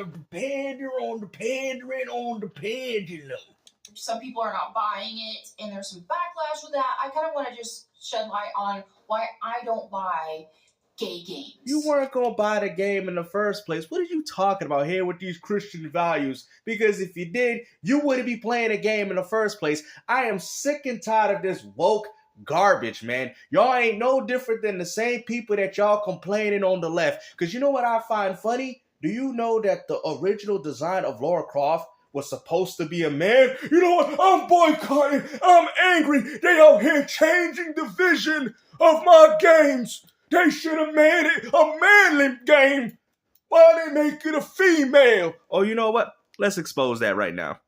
on the pendulum. Some people are not buying it, and there's some backlash with that. I kind of want to just shed light on why I don't buy gay games. You weren't going to buy the game in the first place. What are you talking about here with these Christian values? Because if you did, you wouldn't be playing a game in the first place. I am sick and tired of this woke garbage, man. Y'all ain't no different than the same people that y'all complaining on the left. Because you know what I find funny? Do you know that the original design of Lara Croft was supposed to be a man? You know what? I'm boycotting. I'm angry. They out here changing the vision of my games. They should have made it a manly game. Why they make it a female? Oh, you know what? Let's expose that right now.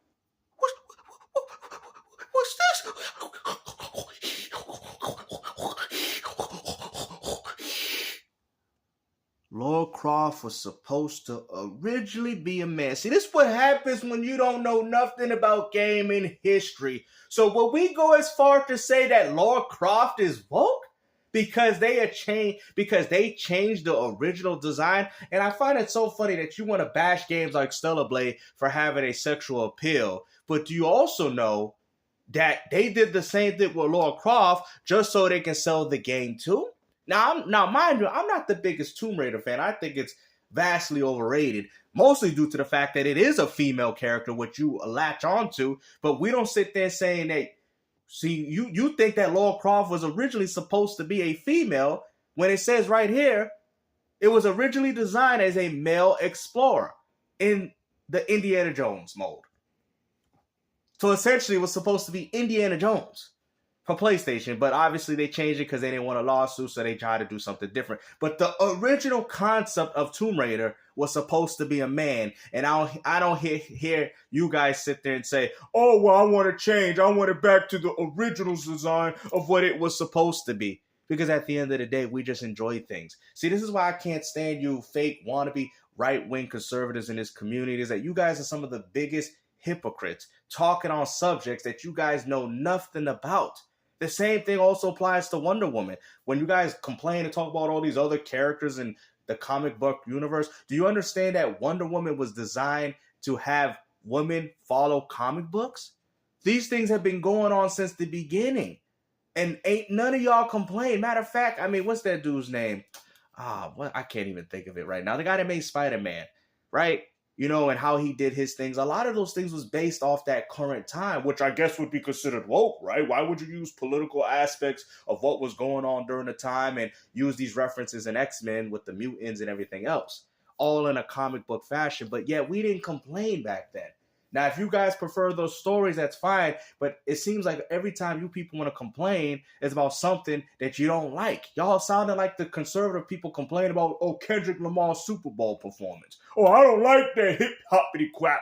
What's this? Lara Croft was supposed to originally be a man. See, this is what happens when you don't know nothing about gaming history. So will we go as far to say that Lara Croft is woke? Because they changed the original design. And I find it so funny that you want to bash games like Stellar Blade for having a sexual appeal. But do you also know that they did the same thing with Lara Croft just so they can sell the game too? Now, mind you, I'm not the biggest Tomb Raider fan. I think it's vastly overrated, mostly due to the fact that it is a female character, which you latch onto. But we don't sit there saying that. See, you think that Lara Croft was originally supposed to be a female when it says right here, it was originally designed as a male explorer in the Indiana Jones mode. So essentially, it was supposed to be Indiana Jones for PlayStation, but obviously they changed it because they didn't want a lawsuit, so they tried to do something different. But the original concept of Tomb Raider was supposed to be a man, and I don't hear you guys sit there and say, "Oh, well, I want to change. I want it back to the original design of what it was supposed to be." Because at the end of the day, we just enjoy things. See, this is why I can't stand you fake wannabe right-wing conservatives in this community, is that you guys are some of the biggest hypocrites talking on subjects that you guys know nothing about. The same thing also applies to Wonder Woman. When you guys complain and talk about all these other characters in the comic book universe, do you understand that Wonder Woman was designed to have women follow comic books? These things have been going on since the beginning. And ain't none of y'all complain. Matter of fact, I mean, what's that dude's name? I can't even think of it right now. The guy that made Spider-Man, right? You know, and how he did his things. A lot of those things was based off that current time, which I guess would be considered woke, right? Why would you use political aspects of what was going on during the time and use these references in X-Men with the mutants and everything else? All in a comic book fashion, but yet we didn't complain back then. Now, if you guys prefer those stories, that's fine, but it seems like every time you people want to complain, it's about something that you don't like. Y'all sounding like the conservative people complain about, oh, Kendrick Lamar's Super Bowl performance. Oh, I don't like that hip-hoppity crap.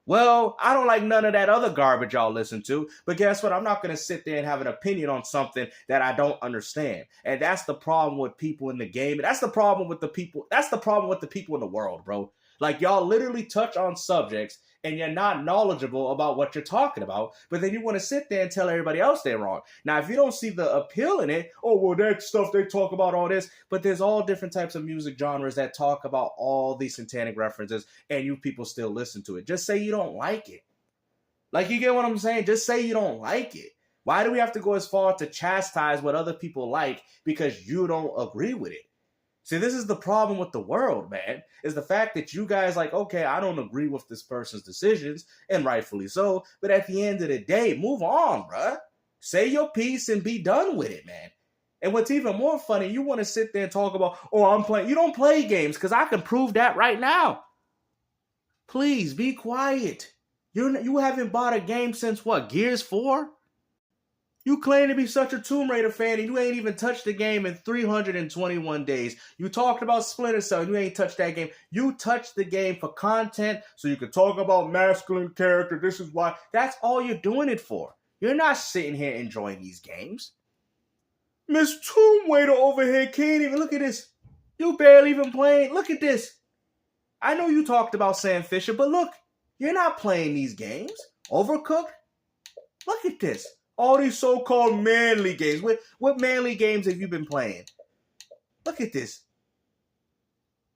Well, I don't like none of that other garbage y'all listen to, but guess what? I'm not going to sit there and have an opinion on something that I don't understand. And that's the problem with people in the game. That's the problem with the people. That's the problem with the people in the world, bro. Like, y'all literally touch on subjects and you're not knowledgeable about what you're talking about, but then you want to sit there and tell everybody else they're wrong. Now, if you don't see the appeal in it, oh, well, that stuff, they talk about all this, but there's all different types of music genres that talk about all these satanic references, and you people still listen to it. Just say you don't like it. Like, you get what I'm saying? Just say you don't like it. Why do we have to go as far to chastise what other people like because you don't agree with it? See, this is the problem with the world, man, is the fact that you guys like, okay, I don't agree with this person's decisions, and rightfully so, but at the end of the day, move on, bruh. Say your piece and be done with it, man. And what's even more funny, you want to sit there and talk about, oh, I'm playing. You don't play games, because I can prove that right now. Please, be quiet. You haven't bought a game since, what, Gears 4? You claim to be such a Tomb Raider fan and you ain't even touched the game in 321 days. You talked about Splinter Cell and you ain't touched that game. You touched the game for content so you can talk about masculine character. This is why. That's all you're doing it for. You're not sitting here enjoying these games. Miss Tomb Raider over here can't even. Look at this. You barely even playing. Look at this. I know you talked about Sam Fisher, but look. You're not playing these games. Overcooked? Look at this. All these so-called manly games. What manly games have you been playing? Look at this.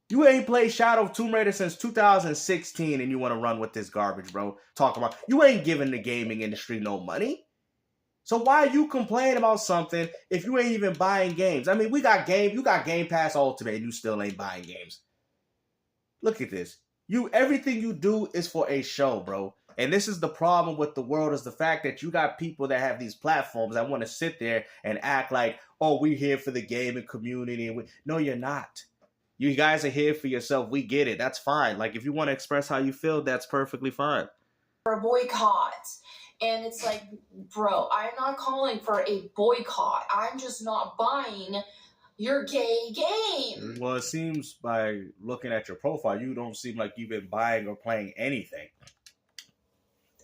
You ain't played Shadow of Tomb Raider since 2016 and you want to run with this garbage, bro. Talk about, you ain't giving the gaming industry no money. So why you complain about something if you ain't even buying games? I mean, you got Game Pass Ultimate and you still ain't buying games. Look at this. Everything you do is for a show, bro. And this is the problem with the world, is the fact that you got people that have these platforms that want to sit there and act like, oh, we're here for the gaming community. No, you're not. You guys are here for yourself. We get it. That's fine. Like, if you want to express how you feel, that's perfectly fine. For a boycott. And it's like, bro, I'm not calling for a boycott. I'm just not buying your gay game. Well, it seems by looking at your profile, you don't seem like you've been buying or playing anything.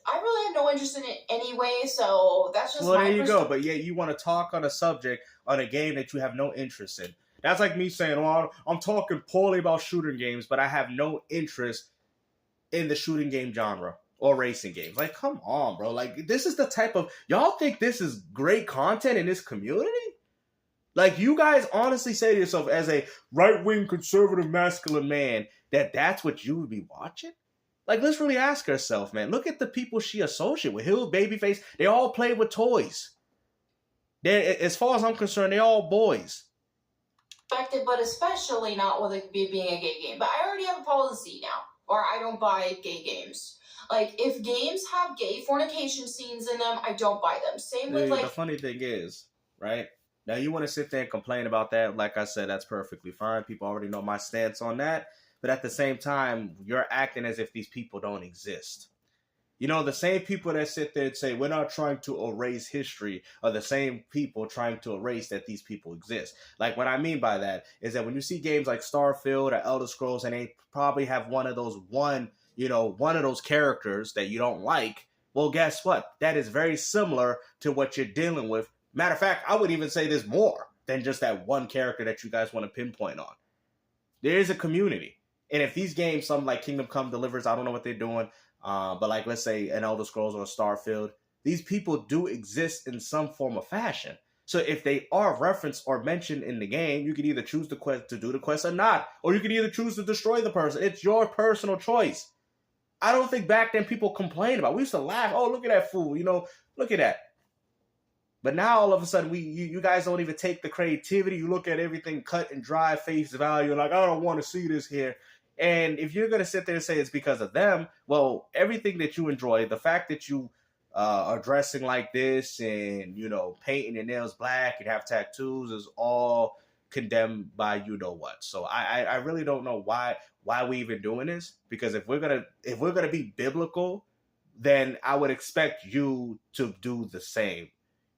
I really have no interest in it anyway, so that's just well, there you go. But yeah, you want to talk on a subject on a game that you have no interest in. That's like me saying, "Oh, I'm talking poorly about shooting games, but I have no interest in the shooting game genre or racing games." Like, come on, bro. Like, this is the type of, y'all think this is great content in this community? Like, you guys honestly say to yourself, as a right-wing conservative masculine man, that that's what you would be watching? Like, let's really ask ourselves, man. Look at the people she associates with. Hill, Babyface, they all play with toys. As far as I'm concerned, they're all boys. But especially not with it being a gay game. But I already have a policy now, or I don't buy gay games. Like, if games have gay fornication scenes in them, I don't buy them. Same with, like... The funny thing is, right? Now, you want to sit there and complain about that. Like I said, that's perfectly fine. People already know my stance on that. But at the same time, you're acting as if these people don't exist. You know, the same people that sit there and say, we're not trying to erase history, are the same people trying to erase that these people exist. Like, what I mean by that is that when you see games like Starfield or Elder Scrolls, and they probably have one of those characters that you don't like, well, guess what? That is very similar to what you're dealing with. Matter of fact, I would even say there's more than just that one character that you guys want to pinpoint on. There is a community. And if these games, something like Kingdom Come Delivers, I don't know what they're doing, but like, let's say an Elder Scrolls or a Starfield, these people do exist in some form of fashion. So if they are referenced or mentioned in the game, you can either choose the quest to do the quest or not, or you can either choose to destroy the person. It's your personal choice. I don't think back then people complained about it. We used to laugh, oh, look at that fool, look at that. But now all of a sudden, you guys don't even take the creativity. You look at everything cut and dry, face value, and like, I don't want to see this here. And if you're going to sit there and say it's because of them, well, everything that you enjoy, the fact that you are dressing like this and, painting your nails black and have tattoos is all condemned by you-know-what. So I really don't know why we even doing this, because if we're gonna be biblical, then I would expect you to do the same.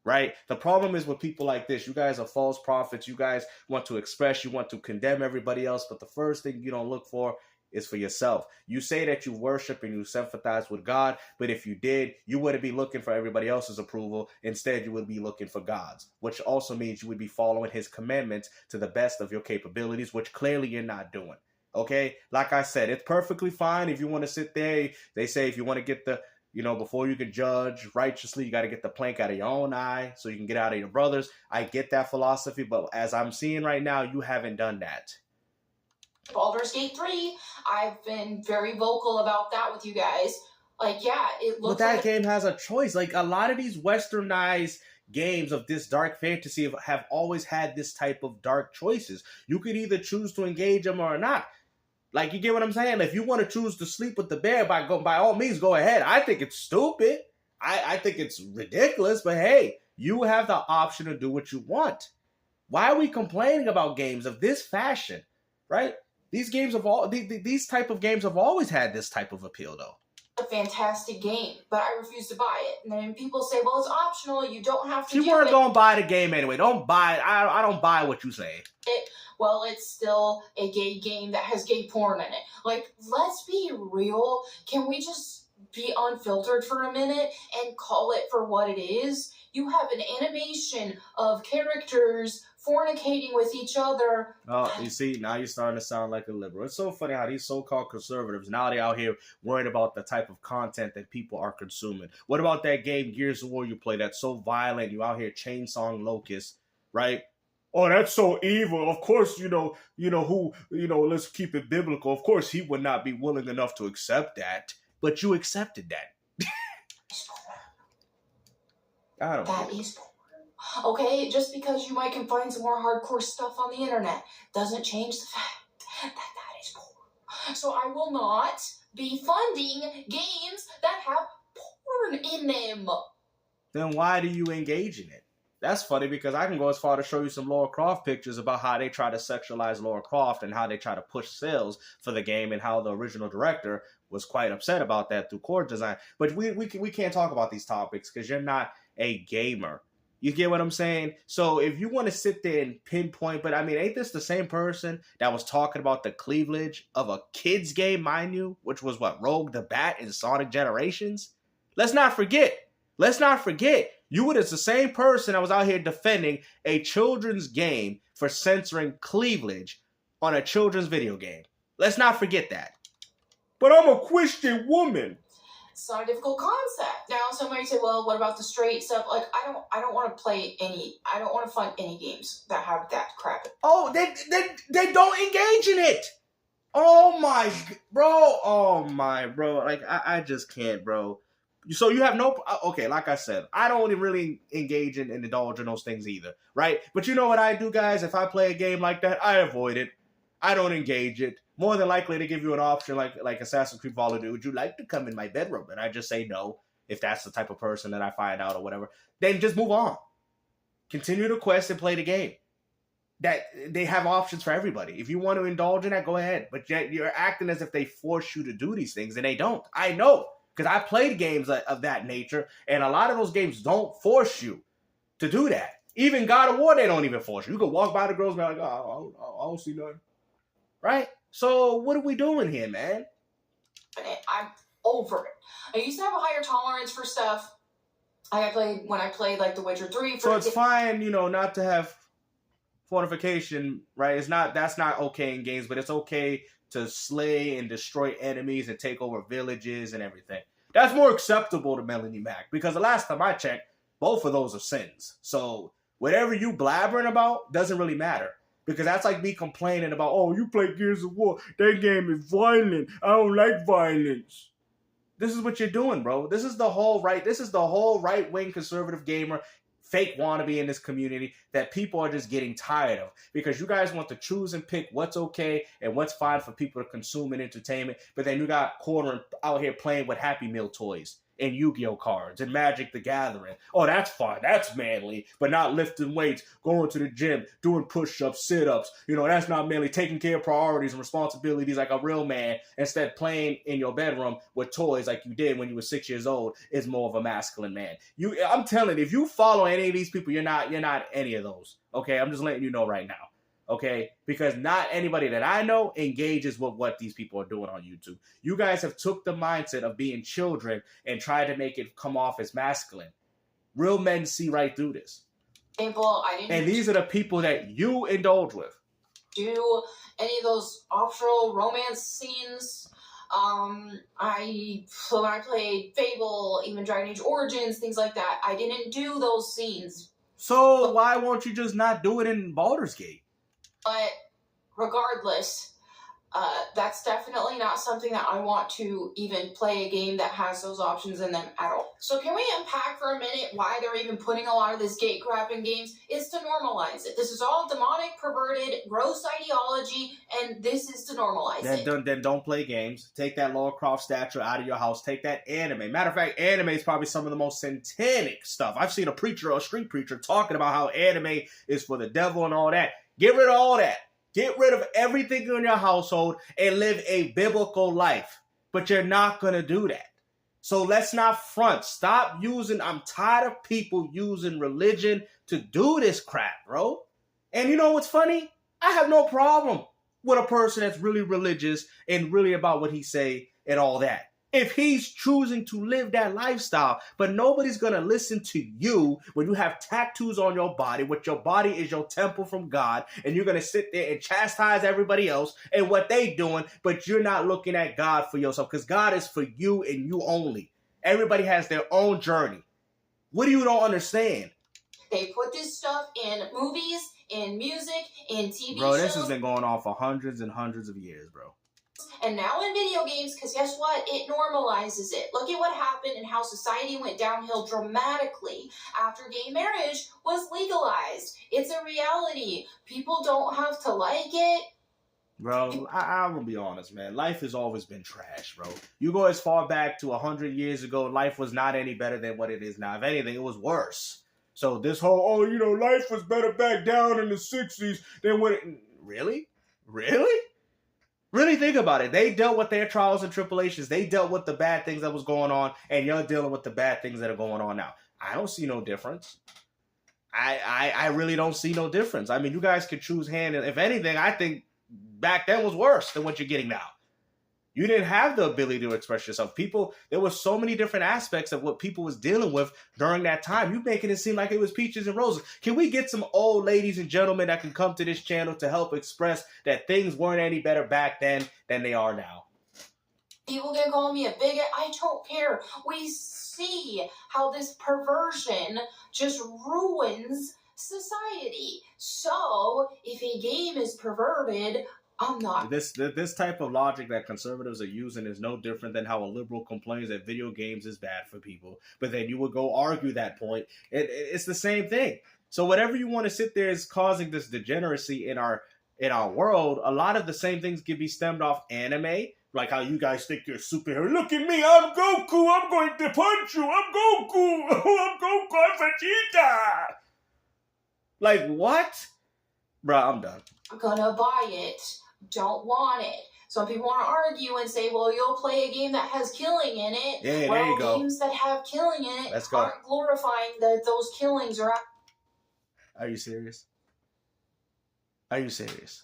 Right? The problem is with people like this, you guys are false prophets. You guys want to express, you want to condemn everybody else, but the first thing you don't look for is for yourself. You say that you worship and you sympathize with God, but if you did, you wouldn't be looking for everybody else's approval. Instead, you would be looking for God's, which also means you would be following his commandments to the best of your capabilities, which clearly you're not doing. Okay? Like I said, it's perfectly fine if you want to sit there. They say if you want to get the before you can judge righteously, you got to get the plank out of your own eye so you can get out of your brother's. I get that philosophy, but as I'm seeing right now, you haven't done that. Baldur's Gate 3, I've been very vocal about that with you guys. Like, yeah, it looks But that game has a choice. Like, a lot of these westernized games of this dark fantasy have always had this type of dark choices. You could either choose to engage them or not. Like, you get what I'm saying? If you want to choose to sleep with the bear, by all means, go ahead. I think it's stupid. I think it's ridiculous. But hey, you have the option to do what you want. Why are we complaining about games of this fashion? Right? These type of games have always had this type of appeal, though. A fantastic game, but I refuse to buy it. And then people say, well, it's optional. You don't have to do it. You weren't going to buy the game anyway. Don't buy it. I don't buy what you say. Well, it's still a gay game that has gay porn in it. Like, let's be real. Can we just be unfiltered for a minute and call it for what it is? You have an animation of characters fornicating with each other. Oh, you see, now you're starting to sound like a liberal. It's so funny how these so-called conservatives, now they're out here worried about the type of content that people are consuming. What about that game Gears of War you play that's so violent, you out here chainsawing locusts, right? oh, that's so evil. Of course, let's keep it biblical. Of course, he would not be willing enough to accept that, but you accepted that. I don't That get it. is porn. Okay, just because you might can find some more hardcore stuff on the internet doesn't change the fact that that is porn. So I will not be funding games that have porn in them. Then why do you engage in it? That's funny because I can go as far to show you some Lara Croft pictures about how they try to sexualize Lara Croft and how they try to push sales for the game and how the original director was quite upset about that through core design. But we can't talk about these topics because you're not a gamer. You get what I'm saying? So if you want to sit there and pinpoint, but I mean, ain't this the same person that was talking about the cleavage of a kid's game, mind you, which was what, Rogue the Bat in Sonic Generations? Let's not forget. You were the same person that was out here defending a children's game for censoring cleavage on a children's video game. Let's not forget that. But I'm a Christian woman. It's not a difficult concept. Now, somebody say, well, what about the straight stuff? Like, I don't want to I don't want to fund any games that have that crap. Oh, they don't engage in it. Oh my, bro. Like, I just can't, bro. So you have no, okay, like I said, I don't really engage in and indulge in those things either, right? But you know what I do, guys? If I play a game like that, I avoid it. I don't engage it. More than likely to give you an option like Assassin's Creed Valhalla, would you like to come in my bedroom? And I just say no, if that's the type of person that I find out or whatever. Then just move on. Continue the quest and play the game. That they have options for everybody. If you want to indulge in that, go ahead. But yet you're acting as if they force you to do these things, and they don't. I know. Because I played games of that nature, and a lot of those games don't force you to do that. Even God of War, they don't even force you. You can walk by the girls and be like, oh, I don't see nothing. Right? So what are we doing here, man? I'm over it. I used to have a higher tolerance for stuff. When I played like The Witcher 3. So it's fine, not to have fortification, right? That's not okay in games, but it's okay to slay and destroy enemies and take over villages and everything. That's more acceptable to Melonie Mac, because the last time I checked, both of those are sins. So whatever you blabbering about doesn't really matter, because that's like me complaining about, oh, you play Gears of War, that game is violent, I don't like violence. This is what you're doing, bro. This is the whole right-wing conservative gamer fake wannabe in this community that people are just getting tired of, because you guys want to choose and pick what's okay and what's fine for people to consume in entertainment, but then you got Corner out here playing with Happy Meal toys and Yu-Gi-Oh cards and Magic the Gathering. Oh, that's fine, that's manly, but not lifting weights, going to the gym, doing push-ups, sit-ups. That's not manly. Taking care of priorities and responsibilities like a real man, instead playing in your bedroom with toys like you did when you were 6 years old, is more of a masculine man. I'm telling you, if you follow any of these people, you're not any of those. Okay, I'm just letting you know right now. Okay, because not anybody that I know engages with what these people are doing on YouTube. You guys have took the mindset of being children and tried to make it come off as masculine. Real men see right through this. And these are the people that you indulge with. Do any of those offshore romance scenes? When I played Fable, even Dragon Age Origins, things like that, I didn't do those scenes. So why won't you just not do it in Baldur's Gate? But regardless, that's definitely not something that I want to even play a game that has those options in them at all. So can we unpack for a minute why they're even putting a lot of this gate crap in games? It's to normalize it. This is all demonic, perverted, gross ideology, and this is to normalize it. Then don't play games. Take that Lara Croft statue out of your house. Take that anime. Matter of fact, anime is probably some of the most satanic stuff. I've seen a street preacher talking about how anime is for the devil and all that. Get rid of all that. Get rid of everything in your household and live a biblical life. But you're not going to do that. So let's not front. Stop using, I'm tired of people using religion to do this crap, bro. And you know what's funny? I have no problem with a person that's really religious and really about what he say and all that, if he's choosing to live that lifestyle. But nobody's going to listen to you when you have tattoos on your body, which your body is your temple from God, and you're going to sit there and chastise everybody else and what they doing, but you're not looking at God for yourself, because God is for you and you only. Everybody has their own journey. What do you don't understand? They put this stuff in movies in music, in TV Bro, shows. this has been going on for hundreds and hundreds of years, bro. And now in video games, because guess what? It normalizes it. Look at what happened and how society went downhill dramatically after gay marriage was legalized. It's a reality. People don't have to like it. Bro, I'm gonna be honest, man. Life has always been trash, bro. You go as far back to 100 years ago, life was not any better than what it is now. If anything, it was worse. So this whole, life was better back down in the 60s than what it... Really? Really? Really think about it. They dealt with their trials and tribulations. They dealt with the bad things that was going on, and you're dealing with the bad things that are going on now. I don't see no difference. I really don't see no difference. I mean, you guys could choose hand. If anything, I think back then was worse than what you're getting now. You didn't have the ability to express yourself. There were so many different aspects of what people was dealing with during that time. You making it seem like it was peaches and roses. Can we get some old ladies and gentlemen that can come to this channel to help express that things weren't any better back then than they are now? People can call me a bigot. I don't care. We see how this perversion just ruins society. So if a game is perverted, I'm not. This type of logic that conservatives are using is no different than how a liberal complains that video games is bad for people. But then you would go argue that point. It's the same thing. So whatever you want to sit there is causing this degeneracy in our world. A lot of the same things can be stemmed off anime. Like how you guys think you're a superhero. Look at me, I'm Goku. I'm going to punch you. I'm Goku. I'm Goku. I'm Vegeta. Like what? Bruh, I'm done. I'm gonna buy it. Don't want it. Some people want to argue and say, well, you'll play a game that has killing in it. Yeah, well, there you go. Games that have killing in it Let's go. aren't glorifying that those killings are... Are you serious? Are you serious?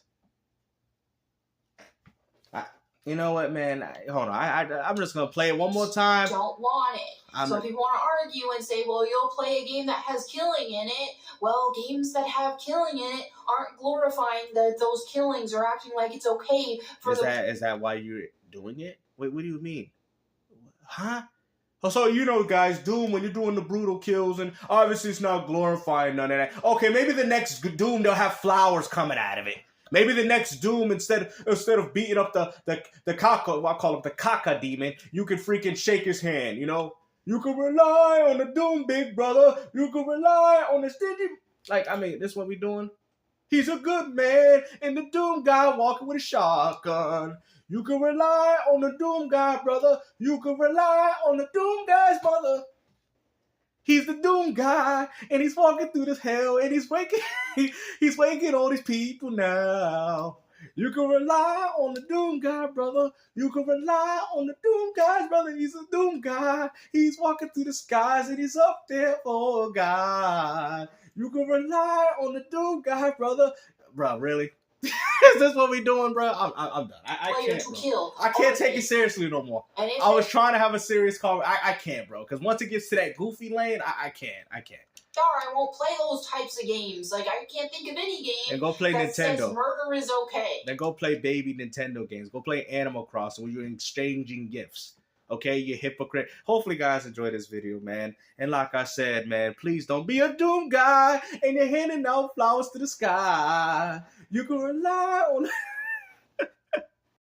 You know what, man? Hold on. I'm just going to play it one more time. Don't want it. Some people want to argue and say, well, you'll play a game that has killing in it. Well, games that have killing in it aren't glorifying that those killings are acting like it's okay for Is that why you're doing it? Wait, what do you mean? Huh? Oh, so, guys, Doom, when you're doing the brutal kills, and obviously it's not glorifying none of that. Okay, maybe the next Doom, they'll have flowers coming out of it. Maybe the next Doom, instead of beating up the caca, I call him the caca demon, you can freaking shake his hand, You can rely on the Doom, big brother. You can rely on the stingy... this is what we doing? He's a good man, and the Doom guy walking with a shotgun. You can rely on the Doom guy, brother. You can rely on the Doom guy's mother. He's the Doom guy, and he's walking through this hell, and he's waking all these people now. You can rely on the Doom guy, brother. You can rely on the Doom guy's brother. He's a Doom guy. He's walking through the skies, and he's up there for God. You can rely on the Doom guy, brother. Bro, really? Is this what we doing, bro? I'm done. I can't, bro. I can't take it seriously no more. I was trying to have a serious call. I can't, bro. Because once it gets to that goofy lane, I can't. I won't play those types of games. I can't think of any game. And go play that Nintendo. Says murder is okay. Then go play baby Nintendo games. Go play Animal Crossing where you're exchanging gifts. Okay, you hypocrite. Hopefully, guys, enjoy this video, man. And like I said, man, please don't be a Doom guy and you're handing out flowers to the sky. You can rely on...